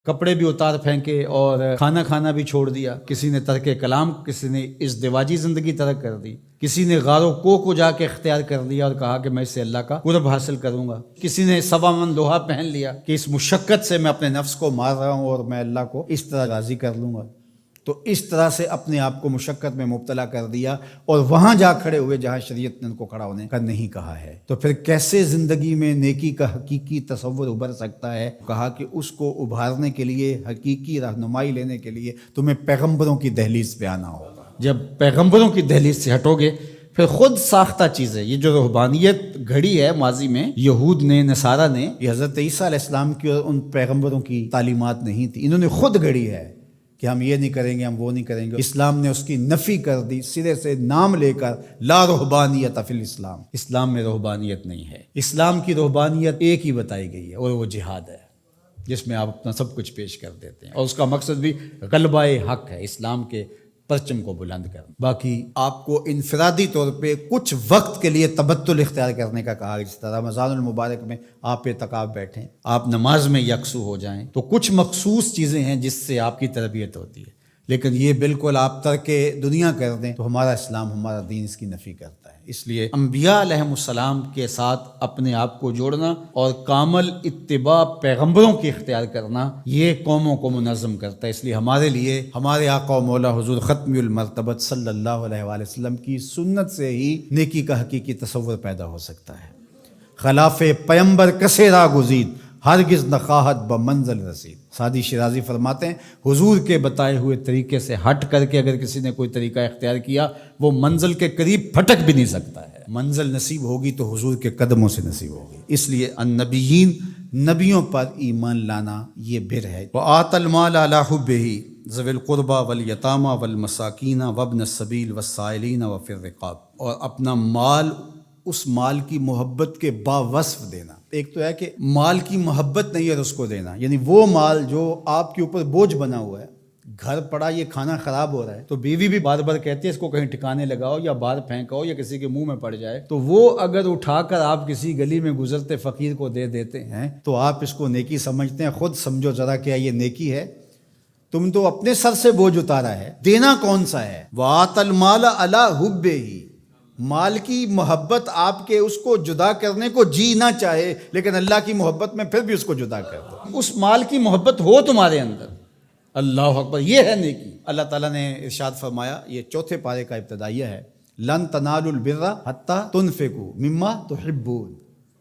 کپڑے بھی اتار پھینکے اور کھانا کھانا بھی چھوڑ دیا، کسی نے ترک کلام، کسی نے ازدواجی زندگی ترک کر دی، کسی نے غار و کوہ کو جا کے اختیار کر لیا اور کہا کہ میں اس سے اللہ کا قرب حاصل کروں گا، کسی نے 1.25 من لوہا پہن لیا کہ اس مشقت سے میں اپنے نفس کو مار رہا ہوں اور میں اللہ کو اس طرح راضی کر لوں گا۔ تو اس طرح سے اپنے آپ کو مشقت میں مبتلا کر دیا اور وہاں جا کھڑے ہوئے جہاں شریعت نے ان کو کھڑا ہونے کا نہیں کہا ہے۔ تو پھر کیسے زندگی میں نیکی کا حقیقی تصور ابھر سکتا ہے؟ کہا کہ اس کو ابھارنے کے لیے، حقیقی رہنمائی لینے کے لیے تمہیں پیغمبروں کی دہلیز پہ آنا ہوگا۔ جب پیغمبروں کی دہلیز سے ہٹو گے پھر خود ساختہ چیزیں، یہ جو روحانیت گھڑی ہے ماضی میں یہود نے، نصارہ نے، یہ حضرت عیسیٰ علیہ السلام کی اور ان پیغمبروں کی تعلیمات نہیں تھی، انہوں نے خود گھڑی ہے کہ ہم یہ نہیں کریں گے، ہم وہ نہیں کریں گے۔ اسلام نے اس کی نفی کر دی، سرے سے نام لے کر، لا رہبانیت فی الاسلام، اسلام میں رہبانیت نہیں ہے۔ اسلام کی رہبانیت ایک ہی بتائی گئی ہے اور وہ جہاد ہے، جس میں آپ اپنا سب کچھ پیش کر دیتے ہیں، اور اس کا مقصد بھی غلبہ حق ہے، اسلام کے پرچم کو بلند کرنا۔ باقی آپ کو انفرادی طور پہ کچھ وقت کے لیے تبتل اختیار کرنے کا کہا، جس طرح رمضان المبارک میں آپ اعتکاف بیٹھیں، آپ نماز میں یکسو ہو جائیں، تو کچھ مخصوص چیزیں ہیں جس سے آپ کی تربیت ہوتی ہے، لیکن یہ بالکل آپ ترک دنیا کر دیں تو ہمارا اسلام، ہمارا دین اس کی نفی کرتا ہے۔ اس لیے انبیاء علیہ السلام کے ساتھ اپنے آپ کو جوڑنا اور کامل اتباع پیغمبروں کی اختیار کرنا، یہ قوموں کو منظم کرتا ہے۔ اس لیے ہمارے لیے ہمارے آقا و مولا حضور ختم المرتبت صلی اللہ علیہ وآلہ وسلم کی سنت سے ہی نیکی کا حقیقی تصور پیدا ہو سکتا ہے۔ خلاف پیمبر کسے را گزید، ہرگز نخواہت بمنزل رسید۔ سعدی شیرازی فرماتے ہیں حضور کے بتائے ہوئے طریقے سے ہٹ کر کے اگر کسی نے کوئی طریقہ اختیار کیا، وہ منزل کے قریب پھٹک بھی نہیں سکتا ہے۔ منزل نصیب ہوگی تو حضور کے قدموں سے نصیب ہوگی۔ اس لیے النبیین، نبیوں پر ایمان لانا یہ بر ہے۔ وآت المال علی حبہ ذوی القربى والیتامى والمساکین وابن السبیل والسائلین وفی الرقاب، اور اپنا مال، اس مال کی محبت کے باوصف دینا۔ ایک تو ہے کہ مال کی محبت نہیں ہے اس کو دینا، یعنی وہ مال جو آپ کے اوپر بوجھ بنا ہوا ہے، گھر پڑا یہ کھانا خراب ہو رہا ہے تو بیوی بھی بار بار کہتی ہے اس کو کہیں ٹھکانے لگاؤ یا باہر پھینکاؤ یا کسی کے منہ میں پڑ جائے، تو وہ اگر اٹھا کر آپ کسی گلی میں گزرتے فقیر کو دے دیتے ہیں تو آپ اس کو نیکی سمجھتے ہیں۔ خود سمجھو ذرا کیا یہ نیکی ہے؟ تم تو اپنے سر سے بوجھ اتارا ہے، دینا کون سا ہے؟ وَآتَ الْمَالَ عَلَى حُبِّهِ، مال کی محبت آپ کے اس کو جدا کرنے کو جی نہ چاہے، لیکن اللہ کی محبت میں پھر بھی اس کو جدا کر دو۔ اس مال کی محبت ہو تمہارے اندر، اللہ اکبر، یہ ہے نیکی۔ اللہ تعالیٰ نے ارشاد فرمایا، یہ 4 پارے کا ابتدائیہ ہے، لن تنالوا البر حتی تنفقوا مما تحبون۔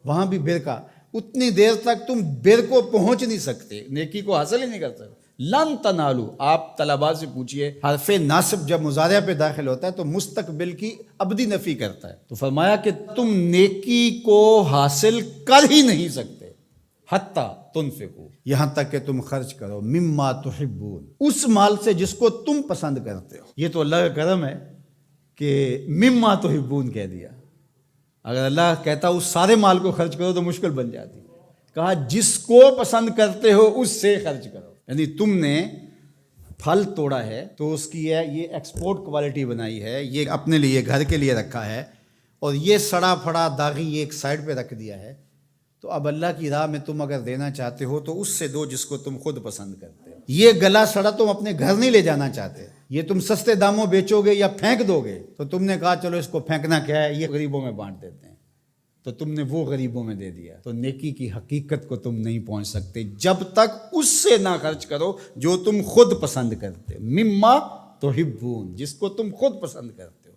وہاں بھی بر کا، اتنی دیر تک تم بر کو پہنچ نہیں سکتے، نیکی کو حاصل ہی نہیں کر سکتے۔ لن تنالو، آپ طلباء سے پوچھئے، حرف ناصب جب مضارع پہ داخل ہوتا ہے تو مستقبل کی ابدی نفی کرتا ہے، تو فرمایا کہ تم نیکی کو حاصل کر ہی نہیں سکتے حتی تنفقو، یہاں تک کہ تم خرچ کرو، مما تحبون، اس مال سے جس کو تم پسند کرتے ہو۔ یہ تو اللہ کا کرم ہے کہ مما تحبون کہہ دیا، اگر اللہ کہتا اس سارے مال کو خرچ کرو تو مشکل بن جاتی، کہا جس کو پسند کرتے ہو اس سے خرچ کرو۔ یعنی تم نے پھل توڑا ہے تو اس کی یہ ایکسپورٹ کوالٹی بنائی ہے، یہ اپنے لیے گھر کے لیے رکھا ہے، اور یہ سڑا پھڑا داغی یہ ایک سائڈ پہ رکھ دیا ہے، تو اب اللہ کی راہ میں تم اگر دینا چاہتے ہو تو اس سے دو جس کو تم خود پسند کرتے ہو۔ یہ گلا سڑا تم اپنے گھر نہیں لے جانا چاہتے، یہ تم سستے داموں بیچو گے یا پھینک دو گے، تو تم نے کہا چلو اس کو پھینکنا کیا ہے، یہ غریبوں میں بانٹ دیتے ہیں، تو تم نے وہ غریبوں میں دے دیا۔ تو نیکی کی حقیقت کو تم نہیں پہنچ سکتے جب تک اس سے نہ خرچ کرو جو تم خود پسند کرتے، مما تحبون، جس کو تم خود پسند کرتے۔